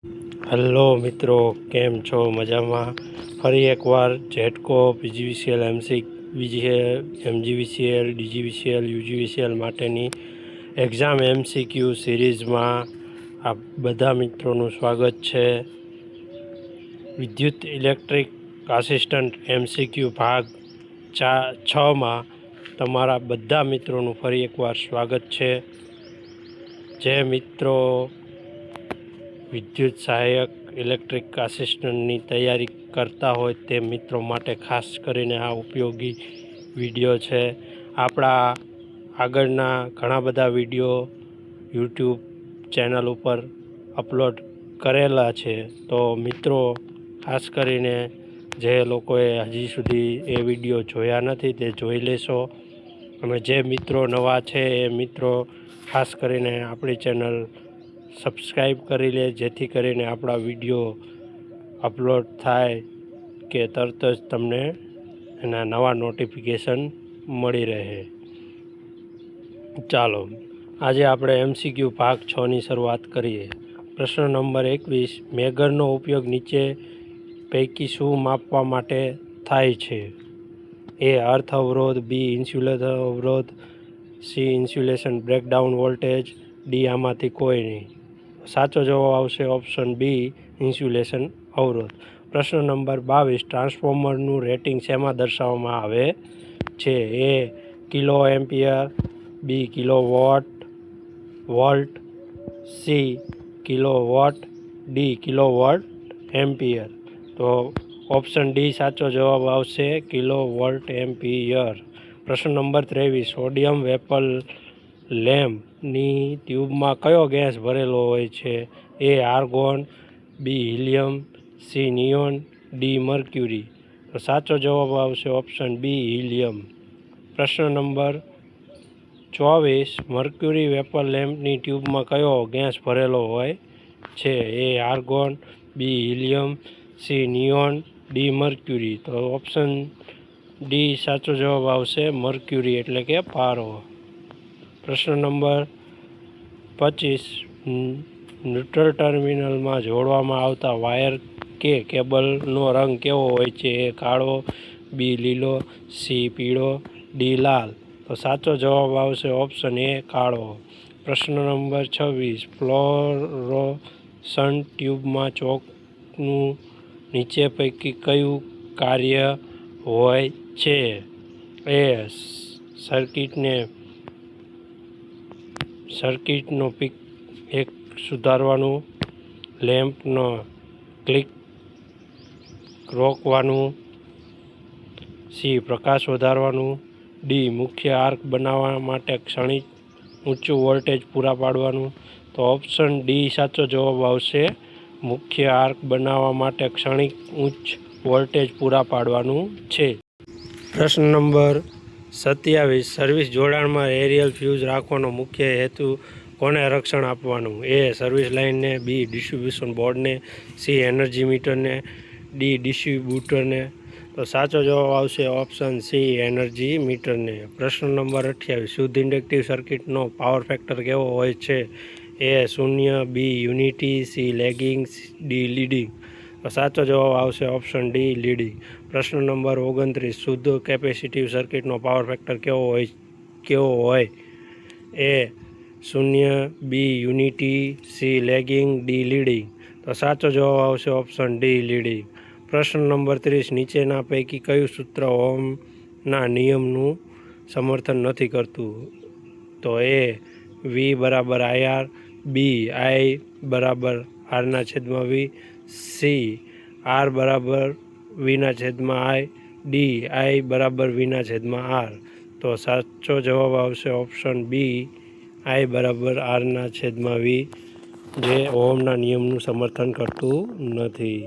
Hello મિત્રો, કેમ છો? મજામાં? ફરી એકવાર GETCO PGVCL MGVCL DGVCL UGVCL માટેની એક્ઝામ MCQ સિરીઝમાં આ બધા મિત્રોનું સ્વાગત છે. વિદ્યુત ઇલેક્ટ્રિક આસિસ્ટન્ટ MCQ ભાગ 6માં તમારા બધા મિત્રોનું ફરી એકવાર સ્વાગત છે. જે મિત્રો વિદ્યુત સહાયક ઇલેક્ટ્રિક આસિસ્ટન્ટની તૈયારી કરતા હોય તે મિત્રો માટે ખાસ કરીને આ ઉપયોગી વિડીયો છે. આપણા આગળના ઘણા બધા વિડીયો યુટ્યુબ ચેનલ ઉપર અપલોડ કરેલા છે, તો મિત્રો ખાસ કરીને જે લોકોએ હજી સુધી એ વિડીયો જોયા નથી તે જોઈ લેશો. અને જે મિત્રો નવા છે એ મિત્રો ખાસ કરીને આપણી ચેનલ સબસ્ક્રાઈબ કરી લે, જેથી કરીને આપણા વિડીયો અપલોડ થાય કે તરત જ તમને એના નવા નોટિફિકેશન મળી રહે. ચાલો આજે આપણે MCQ ભાગ 6ની શરૂઆત કરીએ. પ્રશ્ન નંબર 21. મેગરનો ઉપયોગ નીચે પૈકી શું માપવા માટે થાય છે? A. અર્થ અવરોધ, B. ઇન્સ્યુલેશન અવરોધ, C. Insulation breakdown voltage, D. આમાંથી કોઈ નહીં. સાચો જવાબ આવશે ઓપ્શન બી, ઇન્સ્યુલેશન અવરોધ. પ્રશ્ન નંબર 22. ટ્રાન્સફોર્મરનું રેટિંગ શેમાં દર્શાવવામાં આવે છે? A. Kilo ampere, B. Kilo volt, C. Kilo watt, D. Kilo volt ampere. તો ઓપ્શન ડી સાચો જવાબ આવશે, કિલો વોલ્ટ એમ્પિયર. પ્રશ્ન નંબર 23. સોડિયમ વેપર લેમ્પની ટ્યુબમાં કયો ગેસ ભરેલો હોય છે? A. Argon, B. Helium, C. Neon, D. Mercury. તો સાચો જવાબ આવશે ઓપ્શન બી, હિલિયમ. પ્રશ્ન નંબર 24. મર્ક્યુરી વેપર લેમ્પની ટ્યુબમાં કયો ગેસ ભરેલો હોય છે? A. Argon, B. Helium, C. Neon, D. Mercury. તો ઓપ્શન ડી સાચો જવાબ આવશે, મર્ક્યુરી એટલે કે પારો. પ્રશ્ન નંબર 25. ન્યુટ્રલ ટર્મિનલમાં જોડવામાં આવતા વાયર કે કેબલનો રંગ કેવો હોય છે? A. કાળો, B. લીલો, C. પીળો, D. લાલ. તો સાચો જવાબ આવશે ઓપ્શન એ, કાળો. પ્રશ્ન નંબર 26. ફ્લોરોસન્ટ ટ્યુબમાં ચોકનું નીચે પૈકી કયું કાર્ય હોય છે? A. સર્કિટનો પીક એક સુધારવાનું, લેમ્પનો ક્લિક રોકવાનું, C. પ્રકાશ વધારવાનું, D. મુખ્ય આર્ક બનાવવા માટે ક્ષણિક ઊંચું વોલ્ટેજ પૂરા પાડવાનું. તો ઓપ્શન ડી સાચો જવાબ આવશે, મુખ્ય આર્ક બનાવવા માટે ક્ષણિક ઉચ્ચ વોલ્ટેજ પૂરા પાડવાનું છે. પ્રશ્ન નંબર 27. સર્વિસ જોડાણમાં એરિયલ ફ્યુઝ રાખવાનો મુખ્ય હેતુ કોને રક્ષણ આપવાનું? A. સર્વિસ લાઇનને, B. ડિસ્ટ્રીબ્યુશન બોર્ડને, C. એનર્જી મીટરને, D. ડિસ્ટ્રીબ્યુટરને. તો સાચો જવાબ આવશે ઓપ્શન સી, એનર્જી મીટરને. પ્રશ્ન નંબર 28. શુદ્ધ ઇન્ડક્ટિવ સર્કિટનો પાવર ફેક્ટર કેવો હોય છે? A. 0, B. Unity, C. Lagging, D. Leading. તો સાચો જવાબ આવશે ઓપ્શન ડી, લીડિંગ. પ્રશ્ન નંબર 29. શુદ્ધ કેપેસિટિવ સર્કિટનો પાવર ફેક્ટર કેવો હોય? A. 0, B. Unity, C. Lagging, D. Leading. તો સાચો જવાબ આવશે ઓપ્શન ડી, લીડિંગ. પ્રશ્ન નંબર 30. નીચેના પૈકી કયું સૂત્ર ઓહમના નિયમનું સમર્થન નથી કરતું? તો A. V બરાબર IR, B. I બરાબર R/V, C. R બરાબર V/I, D. I બરાબર V/R. તો સાચો જવાબ આવશે ઓપ્શન બી, I બરાબર R/V, જે ઓહમના નિયમનું સમર્થન કરતું નથી.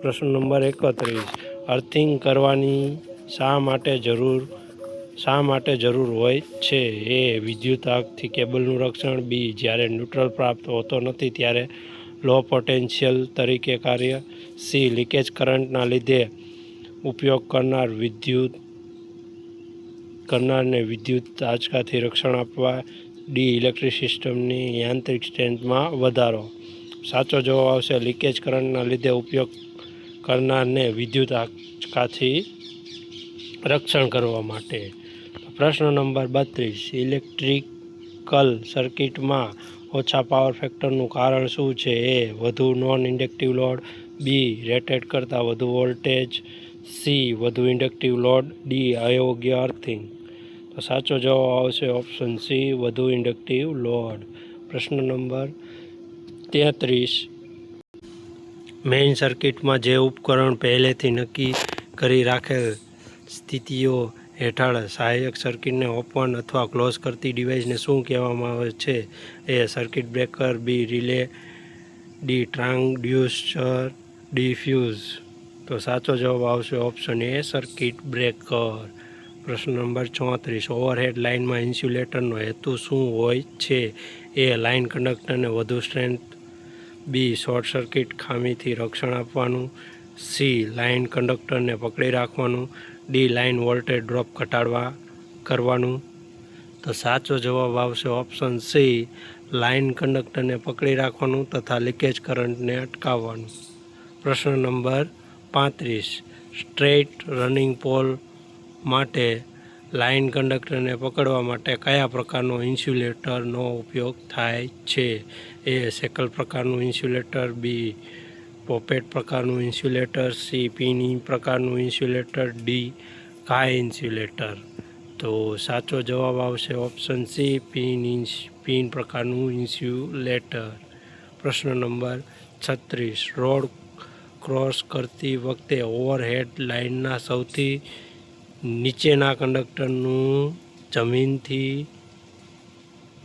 પ્રશ્ન નંબર 31. અર્થિંગ કરવાની શા માટે જરૂર હોય છે? A. વિદ્યુત આગથી કેબલનું રક્ષણ, B. જ્યારે ન્યુટ્રલ પ્રાપ્ત હોતો નથી ત્યારે લો પોટેન્શિયલ તરીકે કાર્ય, C. લીકેજ કરંટના લીધે ઉપયોગ કરનારને વિદ્યુત આંચકાથી રક્ષણ આપવા, D. ઇલેક્ટ્રિક સિસ્ટમની યાંત્રિક સ્ટ્રેન્થમાં વધારો. સાચો જવાબ આવશે લીકેજ કરંટના લીધે ઉપયોગ કરનારને વિદ્યુત આંચકાથી રક્ષણ કરવા માટે. પ્રશ્ન નંબર 32. ઇલેક્ટ્રિકલ સર્કિટમાં ઓછા પાવર ફેક્ટરનું કારણ શું છે? એ. વધુ નોન ઇન્ડક્ટિવ લોડ. બી. રેટેડ કરતાં વધુ વોલ્ટેજ. સી. વધુ ઇન્ડક્ટિવ લોડ. ડી. અયોગ્ય અર્થિંગ. તો સાચો જવાબ આવશે ઓપ્શન સી, વધુ ઇન્ડક્ટિવ લોડ. પ્રશ્ન નંબર 33. મેઇન સર્કિટમાં જે ઉપકરણ પહેલેથી નક્કી કરી રાખેલ સ્થિતિઓ હેઠળ સહાયક સર્કિટને ઓપન અથવા ક્લોઝ કરતી ડિવાઇસને શું કહેવામાં આવે છે? A. Circuit breaker. B. Relay. D. Transducer. D. Fuse. તો સાચો જવાબ આવશે ઓપ્શન એ, સર્કિટ બ્રેકર. પ્રશ્ન નંબર 34. ઓવરહેડ લાઇનમાં ઇન્સ્યુલેટરનો હેતુ શું હોય છે? એ. લાઇન કંડક્ટરને વધુ સ્ટ્રેન્થ. બી. શોર્ટ સર્કિટ ખામીથી રક્ષણ આપવાનું. સી. લાઇન કંડક્ટરને પકડી રાખવાનું. ડી. લાઇન વોલ્ટેજ ડ્રોપ કરવાનું. તો સાચો જવાબ આવશે ઓપ્શન સી, લાઇન કંડક્ટરને પકડી રાખવાનું તથા લીકેજ કરંટને અટકાવવાનું. પ્રશ્ન નંબર 35. સ્ટ્રેઇટ રનિંગ પોલ માટે લાઇન કંડક્ટરને પકડવા માટે કયા પ્રકારનો ઇન્સ્યુલેટરનો ઉપયોગ થાય છે? એ. સેકલ પ્રકારનું ઇન્સ્યુલેટર. બી. પોપેટ પ્રકારનું ઇન્સ્યુલેટર. સી. પિન પ્રકારનું ઇન્સ્યુલેટર. ડી. ઘાય ઇન્સ્યુલેટર. તો સાચો જવાબ આવશે ઓપ્શન સી, પિન પ્રકારનું ઇન્સ્યુલેટર. પ્રશ્ન નંબર 36. રોડ ક્રોસ કરતી વખતે ઓવરહેડ લાઇનના સૌથી નીચેના કંડક્ટરનું જમીનથી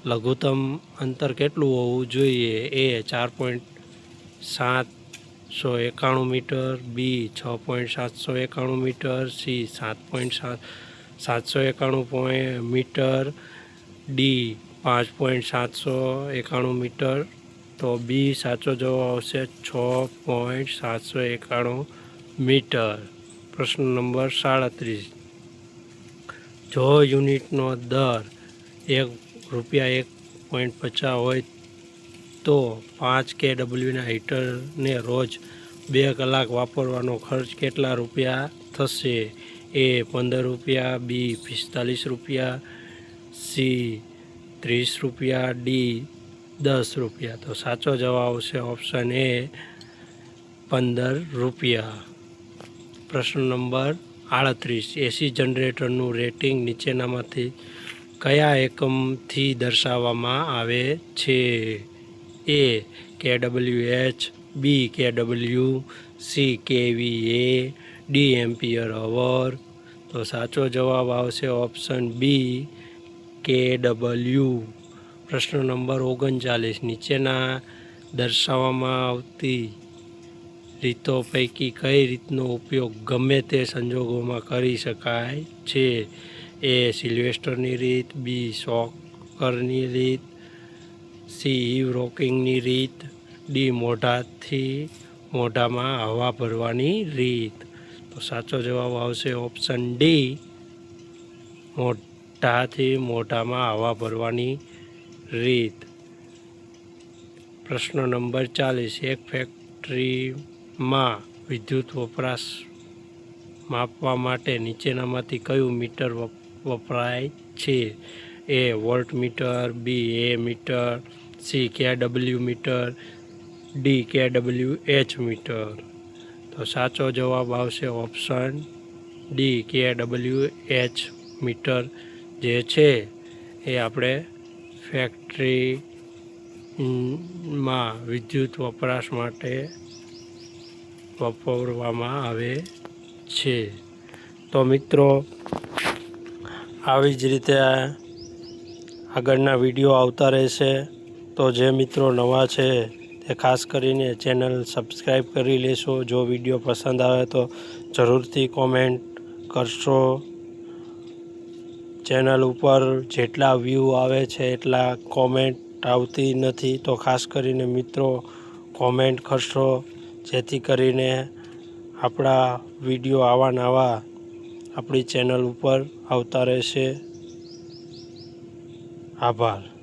લઘુત્તમ અંતર કેટલું હોવું જોઈએ? A. 4.791 metre. B. 6.791 metre. C. 7.791 metre. D. 5.791 metre. તો બી સાચો જવાબ આવશે 6.791 મીટર. પ્રશ્ન નંબર 37. જો યુનિટનો દર ₹1.50 હોય તો 5 kWના હીટરને રોજ 2 કલાક વાપરવાનો ખર્ચ કેટલા રૂપિયા થશે? એ. ₹15. બી. ₹45. સી. ₹30. ડી. ₹10. તો સાચો જવાબ આવશે ઓપ્શન એ, ₹15. પ્રશ્ન નંબર 38. એસી જનરેટરનું રેટિંગ નીચેનામાંથી કયા એકમથી દર્શાવવામાં આવે છે? A. kWh. B. kW. C. kVA. D. Ampere hour. તો સાચો જવાબ આવશે ઓપ્શન બી, kW. પ્રશ્ન નંબર 39. નીચેના દર્શાવવામાં આવતી રીતો પૈકી કઈ રીતનો ઉપયોગ ગમે તે સંજોગોમાં કરી શકાય છે? એ. સિલ્વેસ્ટરની રીત. બી. શોકરની રીત. સી. ઈવ રોકિંગની રીત. ડી. મોઢાથી મોઢામાં હવા ભરવાની રીત. તો સાચો જવાબ આવશે ઓપ્શન ડી, મોઢાથી મોઢામાં હવા ભરવાની રીત. પ્રશ્ન નંબર 40. એક ફેક્ટરીમાં વિદ્યુત વપરાશ માપવા માટે નીચેનામાંથી કયું મીટર વપરાય છે? A. Volt meter. B. Ammeter. C. kW meter. D. kWh meter. તો સાચો જવાબ આવશે ઓપ્શન ડી, kWh મીટર જે છે એ આપણે ફેક્ટરીમાં વિદ્યુત વપરાશ માટે વાપરવામાં આવે છે. તો મિત્રો, આવી જ રીતે આગળના વિડીયો આવતા રહેશે. તો જે મિત્રો નવા છે તે ખાસ કરીને ચેનલ સબસ્ક્રાઈબ કરી લેશો. જો વિડીયો પસંદ આવે તો જરૂરથી કોમેન્ટ કરશો. ચેનલ ઉપર જેટલા વ્યૂ આવે છે એટલા કોમેન્ટ આવતી નથી, તો ખાસ કરીને મિત્રો કોમેન્ટ કરશો, જેથી કરીને આપણા વિડીયો આવા નવા આપણી ચેનલ ઉપર આવતા રહેશે. આભાર.